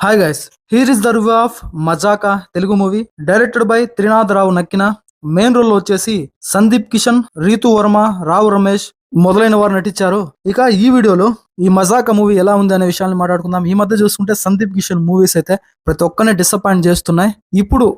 Hi guys, here is the review of Mazaka Telugu movie directed by Trinadha Rao Nakkina. Main role వచ్చేసి సందీప్ కిషన్, రీతు వర్మ, రావు రమేష్ మొదలైన వారు నటించారు. ఇక ఈ వీడియోలో ఈ మజాకా మూవీ ఎలా ఉంది అనే విషయాన్ని మాట్లాడుకుందాం. ఈ మధ్య చూసుకుంటే సందీప్ కిషన్ మూవీస్ అయితే ప్రతి ఒక్కరిని డిసప్పాయింట్ చేస్తున్నాయి. ఇప్పుడు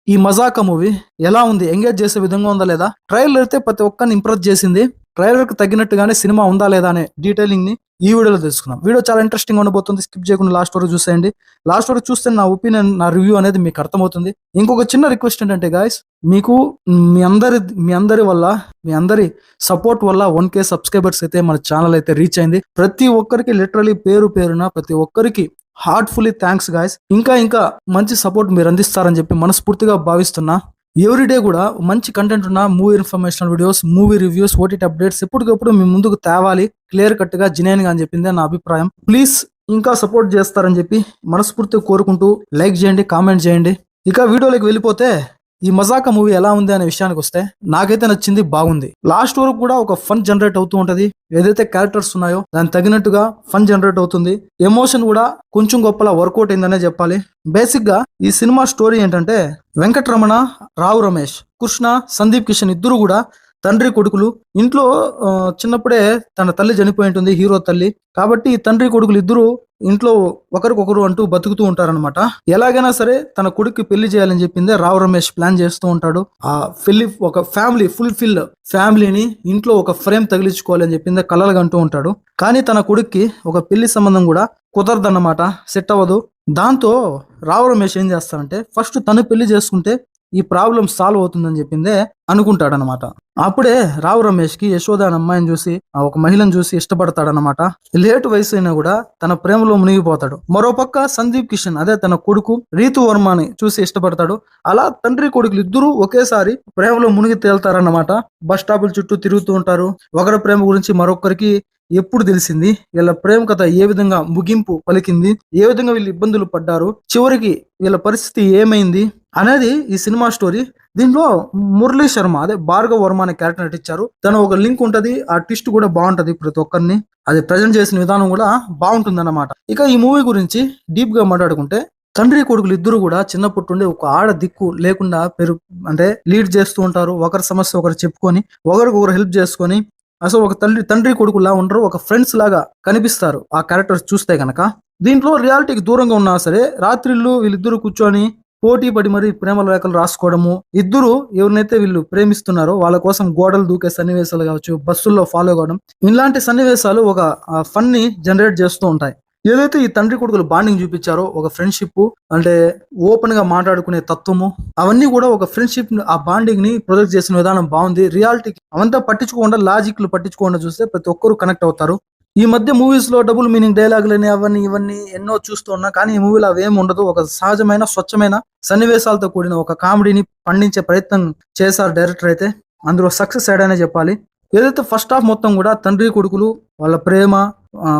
ఈ మజాకా మూవీ ఎలా ఉంది, ఎంగేజ్ చేసే విధంగా ఉందా లేదా, ట్రైలర్ అయితే ప్రతి ఒక్కరిని ఇంప్రెస్ చేసింది. ట్రైలర్ కి తగ్గినట్టుగానే సినిమా ఉందా లేదా అనే డీటెయిలింగ్ ని ఈ వీడియోలో తెలుసుకుందాం. వీడియో చాలా ఇంట్రెస్టింగ్ ఉండబోతుంది. స్కిప్ చేయకుండా లాస్ట్ వరకు చూసేయండి. లాస్ట్ వరకు చూస్తే నా ఒపీనియన్, నా రివ్యూ అనేది మీకు అర్థమవుతుంది. ఇంకొక చిన్న రిక్వెస్ట్ ఏంటంటే గాయస్, మీకు మీ అందరి సపోర్ట్ వల్ల 1K సబ్స్క్రైబర్స్ అయితే మన ఛానల్ అయితే రీచ్ అయింది. ప్రతి ఒక్కరికి లిటరలీ పేరు పేరున ప్రతి ఒక్కరికి హార్ట్ఫుల్లీ థ్యాంక్స్ గాయస్. ఇంకా మంచి సపోర్ట్ మీరు అందిస్తారని చెప్పి మనస్ఫూర్తిగా భావిస్తున్నా. ఎవ్రీడే కూడా మంచి కంటెంట్ ఉన్న movie informational videos, movie reviews, OTT updates ఎప్పటికప్పుడు మీ ముందుకు తేవాలి, క్లియర్ కట్ గా, జెన్యూన్ గా అని చెప్పింది నా అభిప్రాయం. ప్లీజ్ ఇంకా సపోర్ట్ చేస్తారని చెప్పి మనస్ఫూర్తిగా కోరుకుంటూ లైక్ చేయండి, కామెంట్ చేయండి. ఇక వీడియోలోకి వెళ్ళిపోతే, ఈ మజాకా మూవీ ఎలా ఉంది అనే విషయానికి వస్తే, నాకైతే నచ్చింది, బాగుంది. లాస్ట్ వరకు కూడా ఒక ఫన్ జనరేట్ అవుతూ ఉంటది. ఏదైతే క్యారెక్టర్స్ ఉన్నాయో దానికి తగినట్టుగా ఫన్ జనరేట్ అవుతుంది. ఎమోషన్ కూడా కొంచెం గొప్పలా వర్కౌట్ అయిందనే చెప్పాలి. బేసిక్ గా ఈ సినిమా స్టోరీ ఏంటంటే, వెంకటరమణ, రావు రమేష్, కృష్ణ, సందీప్ కిషన్ ఇద్దరు కూడా తండ్రి కొడుకులు. ఇంట్లో చిన్నప్పుడే తన తల్లి చనిపోయి ఉంటుంది, హీరో తల్లి. కాబట్టి ఈ తండ్రి కొడుకులు ఇద్దరు ఇంట్లో ఒకరికొకరు అంటూ బతుకుతూ ఉంటారనమాట. ఎలాగైనా సరే తన కొడుక్కి పెళ్లి చేయాలని చెప్పిందే రావు రమేష్ ప్లాన్ చేస్తూ ఉంటాడు. ఆ పెళ్లి ఒక ఫ్యామిలీ ఫుల్ఫిల్ ఫ్యామిలీని ఇంట్లో ఒక ఫ్రేమ్ తగిలించుకోవాలని చెప్పిందే కలలుగా అంటూ ఉంటాడు. కానీ తన కొడుక్కి ఒక పెళ్లి సంబంధం కూడా కుదరదన్నమాట, సెట్ అవ్వదు. దాంతో రావు రమేష్ ఏం చేస్తాడంటే, ఫస్ట్ తను పెళ్లి చేసుకుంటే ఈ ప్రాబ్లం సాల్వ్ అవుతుందని చెప్పిందే అనుకుంటాడనమాట. అప్పుడే రావు రమేష్ కి యశోద అనే అమ్మాయిని చూసి, ఒక మహిళను చూసి ఇష్టపడతాడనమాట. లేటు వయసు అయినా కూడా తన ప్రేమలో మునిగిపోతాడు. మరోపక్క సందీప్ కిషన్, అదే తన కొడుకు రీతు వర్మని చూసి ఇష్టపడతాడు. అలా తండ్రి కొడుకులు ఇద్దరు ఒకేసారి ప్రేమలో మునిగి తేల్తారన్నమాట. బస్ స్టాపుల చుట్టూ తిరుగుతూ ఉంటారు. ఒకరి ప్రేమ గురించి మరొకరికి ఎప్పుడు తెలిసింది, వీళ్ళ ప్రేమ కథ ఏ విధంగా ముగింపు పలికింది, ఏ విధంగా వీళ్ళు ఇబ్బందులు పడ్డారు, చివరికి వీళ్ళ పరిస్థితి ఏమైంది అనేది ఈ సినిమా స్టోరీ. దీంట్లో మురళీ శర్మ, అదే భార్గవ్ వర్మ అనే క్యారెక్టర్ నటించారు. తను ఒక లింక్ ఉంటది, ఆ ట్విస్ట్ కూడా బాగుంటది. ప్రతి ఒక్కరిని అది ప్రజెంట్ చేసిన విధానం కూడా బాగుంటుంది అన్నమాట. ఇక ఈ మూవీ గురించి డీప్ గా మాట్లాడుకుంటే, తండ్రి కొడుకులు ఇద్దరు కూడా చిన్నప్పటి నుండి ఒక ఆడ దిక్కు లేకుండా అంటే లీడ్ చేస్తూ ఉంటారు. ఒకరి సమస్య ఒకరు చెప్పుకొని, ఒకరికొకరు హెల్ప్ చేసుకొని, అసలు ఒక తండ్రి కొడుకులా ఉండరు, ఒక ఫ్రెండ్స్ లాగా కనిపిస్తారు ఆ క్యారెక్టర్స్ చూస్తే గనక. దీంట్లో రియాలిటీకి దూరంగా ఉన్నా సరే రాత్రిళ్ళు వీళ్ళిద్దరు కూర్చొని పోటీ పడి మరి ప్రేమ లేఖలు రాసుకోవడము, ఇద్దరు ఎవరినైతే వీళ్ళు ప్రేమిస్తున్నారో వాళ్ళ కోసం గోడలు దూకే సన్నివేశాలు కావచ్చు, బస్సుల్లో ఫాలో కావడం, ఇలాంటి సన్నివేశాలు ఒక ఫన్ ని జనరేట్ చేస్తూ ఉంటాయి. ఏదైతే ఈ తండ్రి కొడుకులు బాండింగ్ చూపించారో, ఒక ఫ్రెండ్షిప్ అంటే ఓపెన్ గా మాట్లాడుకునే తత్వము, అవన్నీ కూడా ఒక ఫ్రెండ్షిప్, ఆ బాండింగ్ ని ప్రొజెక్ట్ చేసిన విధానం బాగుంది. రియాలిటీకి అవంతా పట్టించుకోకుండా, లాజిక్లు పట్టించుకోకుండా చూస్తే ప్రతి ఒక్కరు కనెక్ట్ అవుతారు. ఈ మధ్య మూవీస్ లో డబుల్ మీనింగ్ డైలాగులని అవన్నీ ఇవన్నీ ఎన్నో చూస్తూ ఉన్నా, కానీ ఈ మూవీలో అవేమి ఉండదు. ఒక సహజమైన, స్వచ్ఛమైన సన్నివేశాలతో కూడిన ఒక కామెడీని పండించే ప్రయత్నం చేశారు డైరెక్టర్. అయితే అందులో సక్సెస్ అయ్యాడనే చెప్పాలి. ఏదైతే ఫస్ట్ హాఫ్ మొత్తం కూడా తండ్రి కొడుకులు వాళ్ళ ప్రేమ,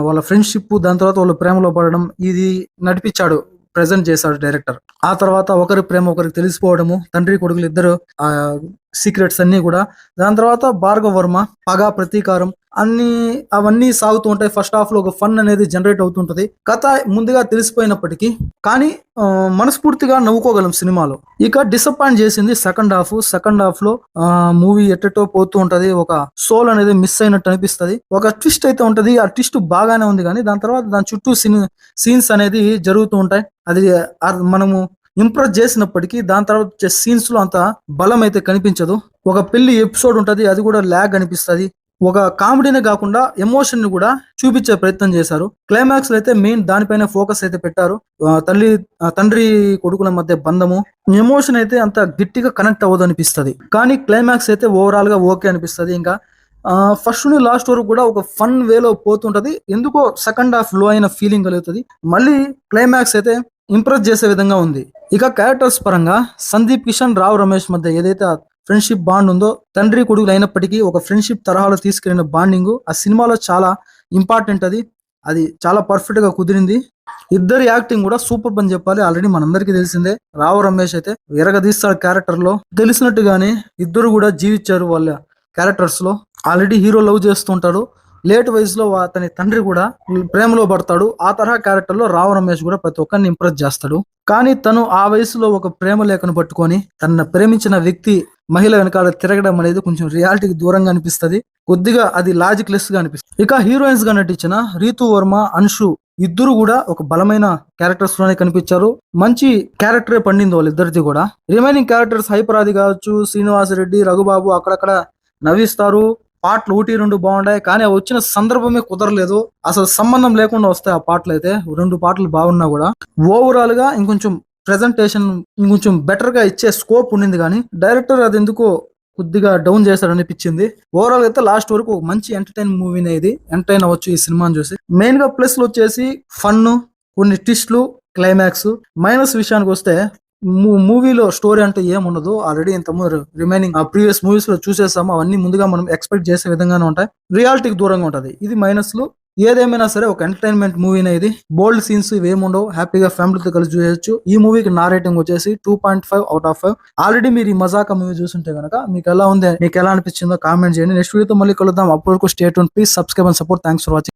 వాళ్ళ ఫ్రెండ్షిప్, దాని తర్వాత వాళ్ళ ప్రేమలో పడడం, ఇది నడిపించాడు, ప్రెజెంట్ చేశాడు డైరెక్టర్. ఆ తర్వాత ఒకరి ప్రేమ ఒకరికి తెలిసిపోవడము, తండ్రి కొడుకులు ఇద్దరు ఆ సీక్రెట్స్ అన్ని కూడా. దాని తర్వాత భార్గవ వర్మ పగ, ప్రతీకారం అవన్నీ సాగుతూ ఉంటాయి. ఫస్ట్ హాఫ్ లో ఒక ఫన్ అనేది జనరేట్ అవుతుంటది. కథ ముందుగా తెలిసిపోయినప్పటికీ కానీ మనస్ఫూర్తిగా నవ్వుకోగలం సినిమాలో. ఇక డిసప్పాయింట్ చేసింది సెకండ్ హాఫ్ లో మూవీ ఎట్టెటో పోతూ ఉంటది. ఒక సోల్ అనేది మిస్ అయినట్టు అనిపిస్తది. ఒక ట్విస్ట్ అయితే ఉంటది, ఆ ట్విస్ట్ బాగానే ఉంది, కానీ దాని తర్వాత దాని చుట్టూ సీన్స్ అనేది జరుగుతూ ఉంటాయి. అది మనము ఇంప్రెస్ చేసినప్పటికీ దాని తర్వాత వచ్చే సీన్స్ లో అంత బలం అయితే కనిపించదు. ఒక పెళ్లి ఎపిసోడ్ ఉంటది, అది కూడా ల్యాగ్ అనిపిస్తది. ఒక కామెడీనే కాకుండా ఎమోషన్ ని కూడా చూపించే ప్రయత్నం చేశారు. క్లైమాక్స్ లో అయితే మెయిన్ దానిపైన ఫోకస్ అయితే పెట్టారు. తండ్రి కొడుకుల మధ్య బంధము, ఎమోషన్ అయితే అంత గట్టిగా కనెక్ట్ అవ్వదు అనిపిస్తది. కానీ క్లైమాక్స్ అయితే ఓవరాల్ గా ఓకే అనిపిస్తది. ఇంకా ఫస్ట్ నుండి లాస్ట్ వరకు కూడా ఒక ఫన్ వేలో పోతుంటది. ఎందుకో సెకండ్ హాఫ్ లో అయిన ఫీలింగ్ కలుగుతుంది. మళ్ళీ క్లైమాక్స్ అయితే ఇంప్రెస్ చేసే విధంగా ఉంది. ఇక క్యారెక్టర్స్ పరంగా సందీప్ కిషన్, రావు రమేష్ మధ్య ఏదైతే ఫ్రెండ్షిప్ బాండ్ ఉందో, తండ్రి కొడుకులు అయినప్పటికీ ఒక ఫ్రెండ్షిప్ తరహాలో తీసుకెళ్లిన బాండింగ్ ఆ సినిమాలో చాలా ఇంపార్టెంట్. అది చాలా పర్ఫెక్ట్ గా కుదిరింది. ఇద్దరు యాక్టింగ్ కూడా సూపర్ అని చెప్పాలి. ఆల్రెడీ మనందరికీ తెలిసిందే, రావు రమేష్ అయితే విరగదీస్తాడు క్యారెక్టర్ లో. తెలిసినట్టుగానే ఇద్దరు కూడా జీవించారు వాళ్ళ క్యారెక్టర్స్ లో. ఆల్రెడీ హీరో లవ్ చేస్తుంటాడు, లేట్ వయసులో అతని తండ్రి కూడా ప్రేమలో పడతాడు. ఆ తరహా క్యారెక్టర్ లో రావు రమేష్ కూడా ప్రతి ఒక్కరిని ఇంప్రెస్ చేస్తాడు. కానీ తను ఆ వయసులో ఒక ప్రేమ లేఖను పట్టుకొని తన ప్రేమించిన వ్యక్తి మహిళ వెనకాల తిరగడం అనేది కొంచెం రియాలిటీకి దూరంగా అనిపిస్తది. కొద్దిగా అది లాజిక్ లెస్ గా అనిపిస్తుంది. ఇక హీరోయిన్స్ గా నటించిన రీతు వర్మ, అన్షు ఇద్దరు కూడా ఒక బలమైన క్యారెక్టర్స్ లోనే కనిపించారు. మంచి క్యారెక్టరే పండింది వాళ్ళిద్దరిది కూడా. రిమైనింగ్ క్యారెక్టర్స్ హైపరాది కావచ్చు, శ్రీనివాస్ రెడ్డి, రఘుబాబు అక్కడక్కడ నవ్విస్తారు. పాటలు 1, 2 బాగున్నాయి, కానీ అవి వచ్చిన సందర్భమే కుదరలేదు. అసలు సంబంధం లేకుండా వస్తాయి ఆ పాటలు అయితే. 2 పాటలు బాగున్నా కూడా ఓవరాల్ గా ఇంకొంచెం ప్రెజెంటేషన్ ఇంకొంచెం బెటర్ గా ఇచ్చే స్కోప్ ఉండింది, కానీ డైరెక్టర్ అది ఎందుకో కొద్దిగా డౌన్ చేశాడు అనిపించింది. ఓవరాల్ అయితే లాస్ట్ వరకు ఒక మంచి ఎంటర్టైన్ మూవీనే ఇది. ఎంటర్టైన్ అవ్వచ్చు ఈ సినిమాని చూసి. మెయిన్ గా ప్లస్ వచ్చేసి ఫన్, కొన్ని ట్విస్ట్లు, క్లైమాక్స్. మైనస్ విషయానికి వస్తే మూవీలో స్టోరీ అంటే ఏముండదు. ఆల్రెడీ ఇంతకుముందు రిమైనింగ్ ప్రీవియస్ మూవీస్ లో చూసేసాము. అవన్నీ ముందుగా మనం ఎక్స్పెక్ట్ చేసే విధంగానే ఉంటాయి. రియాలిటీకి దూరంగా ఉంటది. ఇది మైనస్ లు. ఏదేమైనా సరే ఒక ఎంటర్టైన్మెంట్ మూవీనే ఇది. బోల్డ్ సీన్స్ ఇవేముండవు, హ్యాపీగా ఫ్యామిలీతో కలిసి చూసేయచ్చు. ఈ మూవీకి నా రేటింగ్ వచ్చేసి 2.5/5. ఆల్రెడీ మీరు ఈ మజాకా మూవీ చూస్తుంటే కనుక మీకు ఎలా ఉంది, మీకు ఎలా అనిపించిందో కామెంట్ చేయండి. నెక్స్ట్ వీడియోతో మళ్ళీ కలుద్దాం. అప్పటివరకు stay tuned, please subscribe and support. Thanks for watching.